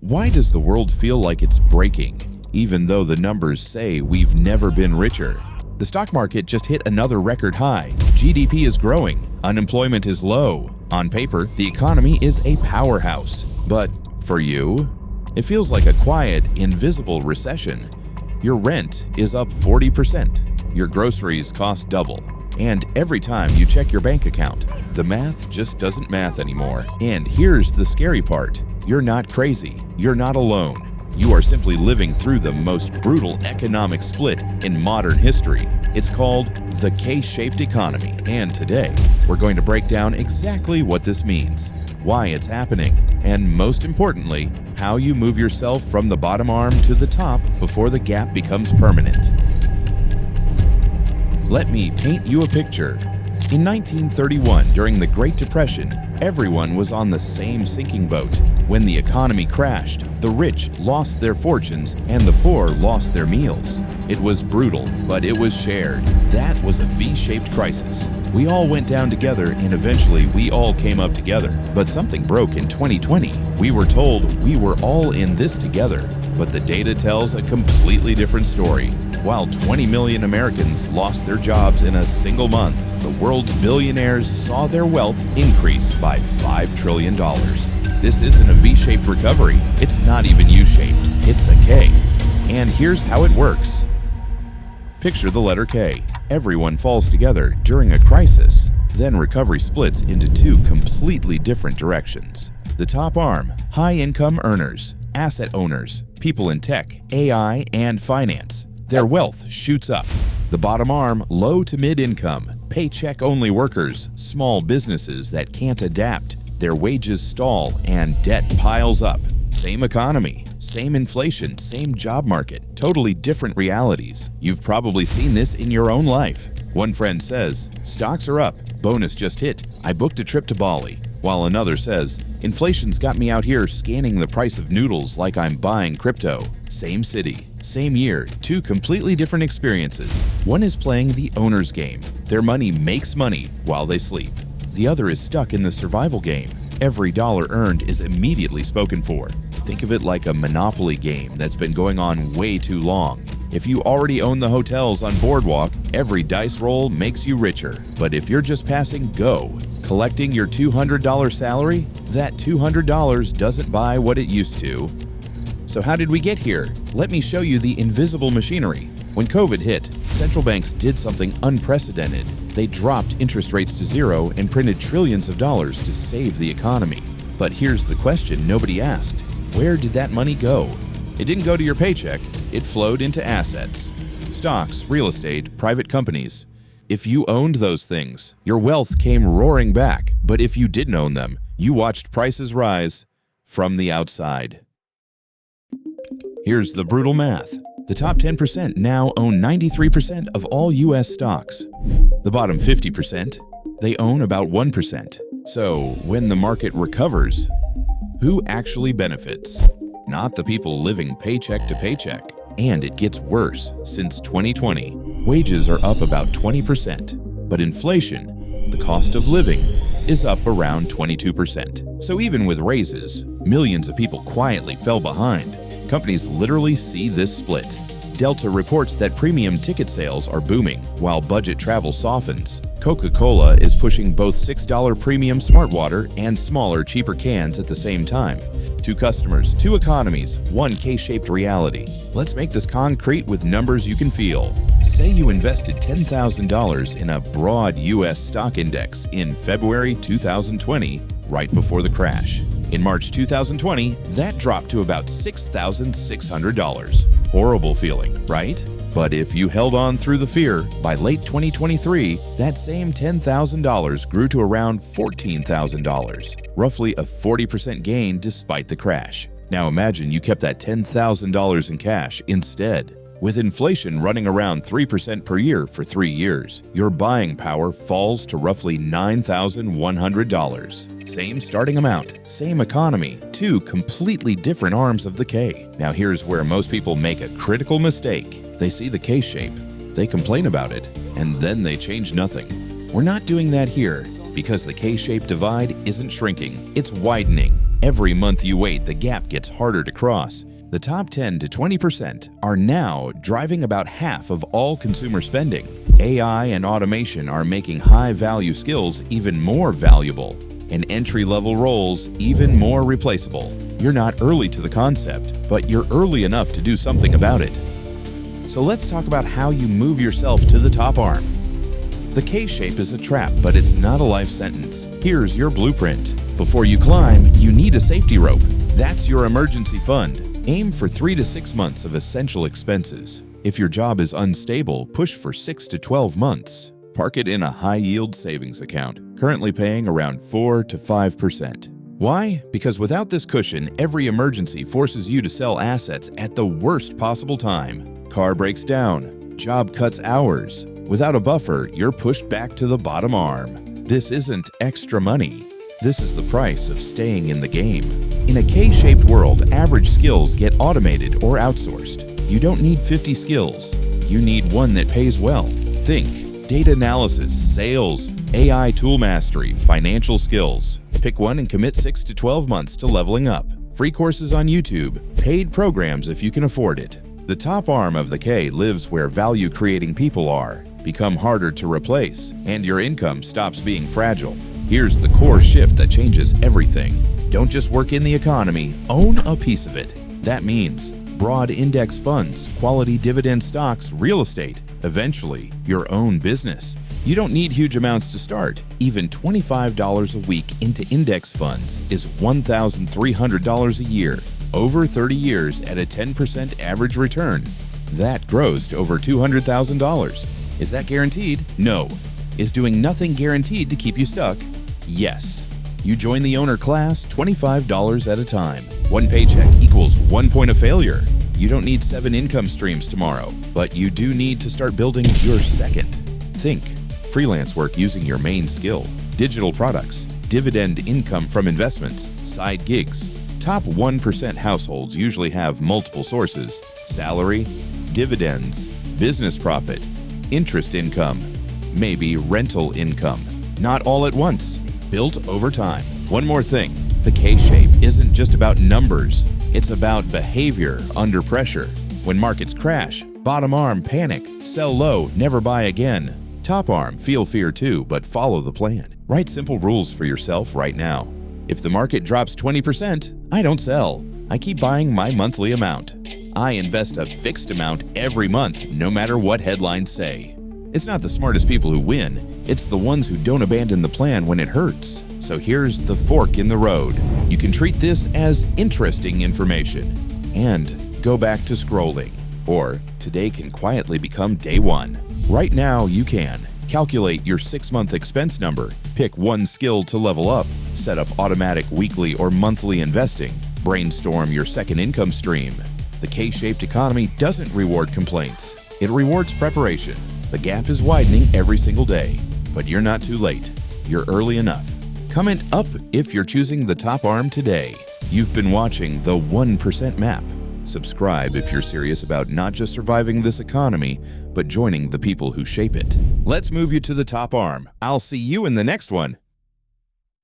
Why does the world feel like it's breaking, even though the numbers say we've never been richer? The stock market just hit another record high. GDP is growing. Unemployment is low. On paper, the economy is a powerhouse. But for you, it feels like a quiet, invisible recession. Your rent is up 40%. Your groceries cost double. And every time you check your bank account, the math just doesn't math anymore. And here's the scary part. You're not crazy. You're not alone. You are simply living through the most brutal economic split in modern history. It's called the K-shaped economy. And today, we're going to break down exactly what this means, why it's happening, and most importantly, how you move yourself from the bottom arm to the top before the gap becomes permanent. Let me paint you a picture. In 1931, during the Great Depression, everyone was on the same sinking boat. When the economy crashed, the rich lost their fortunes and the poor lost their meals. It was brutal, but it was shared. That was a V-shaped crisis. We all went down together and eventually we all came up together. But something broke in 2020. We were told we were all in this together, but the data tells a completely different story. While 20 million Americans lost their jobs in a single month, the world's billionaires saw their wealth increase by $5 trillion. This isn't a V-shaped recovery. It's not even U-shaped. It's a K. And here's how it works. Picture the letter K. Everyone falls together during a crisis. Then recovery splits into two completely different directions. The top arm, high-income earners, asset owners, people in tech, AI, and finance. Their wealth shoots up. The bottom arm, low to mid-income, paycheck-only workers, small businesses that can't adapt. Their wages stall and debt piles up. Same economy, same inflation, same job market, totally different realities. You've probably seen this in your own life. One friend says, "Stocks are up, bonus just hit, I booked a trip to Bali." While another says, "Inflation's got me out here scanning the price of noodles like I'm buying crypto." Same city, same year, two completely different experiences. One is playing the owner's game. Their money makes money while they sleep. The other is stuck in the survival game. Every dollar earned is immediately spoken for. Think of it like a Monopoly game that's been going on way too long. If you already own the hotels on Boardwalk, every dice roll makes you richer. But if you're just passing go, collecting your $200 salary, that $200 doesn't buy what it used to. So how did we get here? Let me show you the invisible machinery. When COVID hit, central banks did something unprecedented. They dropped interest rates to zero and printed trillions of dollars to save the economy. But here's the question nobody asked. Where did that money go? It didn't go to your paycheck. It flowed into assets. Stocks, real estate, private companies. If you owned those things, your wealth came roaring back. But if you didn't own them, you watched prices rise from the outside. Here's the brutal math. The top 10% now own 93% of all U.S. stocks. The bottom 50%, they own about 1%. So when the market recovers, who actually benefits? Not the people living paycheck to paycheck. And it gets worse. Since 2020, wages are up about 20%. But inflation, the cost of living, is up around 22%. So even with raises, millions of people quietly fell behind. Companies literally see this split. Delta reports that premium ticket sales are booming, while budget travel softens. Coca-Cola is pushing both $6 premium smart water and smaller, cheaper cans at the same time. Two customers, two economies, one K-shaped reality. Let's make this concrete with numbers you can feel. Say you invested $10,000 in a broad U.S. stock index in February 2020, right before the crash. In March 2020, that dropped to about $6,600. Horrible feeling, right? But if you held on through the fear, by late 2023, that same $10,000 grew to around $14,000, roughly a 40% gain despite the crash. Now imagine you kept that $10,000 in cash instead. With inflation running around 3% per year for 3 years, your buying power falls to roughly $9,100. Same starting amount, same economy, two completely different arms of the K. Now here's where most people make a critical mistake. They see the K-shape, they complain about it, and then they change nothing. We're not doing that here because the K-shaped divide isn't shrinking, it's widening. Every month you wait, the gap gets harder to cross. The top 10 to 20% are now driving about half of all consumer spending. AI and automation are making high-value skills even more valuable, and entry-level roles even more replaceable. You're not early to the concept, but you're early enough to do something about it. So let's talk about how you move yourself to the top arm. The K-shape is a trap, but it's not a life sentence. Here's your blueprint. Before you climb, you need a safety rope. That's your emergency fund. Aim for 3 to 6 months of essential expenses. If your job is unstable, push for 6 to 12 months. Park it in a high-yield savings account, currently paying around 4 to 5%. Why? Because without this cushion, every emergency forces you to sell assets at the worst possible time. Car breaks down. Job cuts hours. Without a buffer, you're pushed back to the bottom arm. This isn't extra money. This is the price of staying in the game. In a K-shaped world, average skills get automated or outsourced. You don't need 50 skills. You need one that pays well. Think data analysis, sales, AI tool mastery, financial skills. Pick one and commit 6 to 12 months to leveling up. Free courses on YouTube, paid programs if you can afford it. The top arm of the K lives where value-creating people are, become harder to replace, and your income stops being fragile. Here's the core shift that changes everything. Don't just work in the economy, own a piece of it. That means broad index funds, quality dividend stocks, real estate, eventually your own business. You don't need huge amounts to start. Even $25 a week into index funds is $1,300 a year, over 30 years at a 10% average return. That grows to over $200,000. Is that guaranteed? No. Is doing nothing guaranteed to keep you stuck? Yes. You join the owner class $25 at a time. One paycheck equals 1 point of failure. You don't need 7 income streams tomorrow, but you do need to start building your second. Think freelance work using your main skill, digital products, dividend income from investments, side gigs. Top 1% households usually have multiple sources: salary, dividends, business profit, interest income, maybe rental income. Not all at once, built over time. One more thing, the K-shape isn't just about numbers, it's about behavior under pressure. When markets crash, bottom arm, panic, sell low, never buy again. Top arm, feel fear too, but follow the plan. Write simple rules for yourself right now. If the market drops 20%, I don't sell. I keep buying my monthly amount. I invest a fixed amount every month, no matter what headlines say. It's not the smartest people who win, it's the ones who don't abandon the plan when it hurts. So here's the fork in the road. You can treat this as interesting information and go back to scrolling. Or today can quietly become day one. Right now you can. Calculate your 6-month expense number, pick one skill to level up, set up automatic weekly or monthly investing, brainstorm your second income stream. The K-shaped economy doesn't reward complaints, it rewards preparation. The gap is widening every single day, but you're not too late. You're early enough. Comment up if you're choosing the top arm today. You've been watching the 1% Map. Subscribe if you're serious about not just surviving this economy, but joining the people who shape it. Let's move you to the top arm. I'll see you in the next one.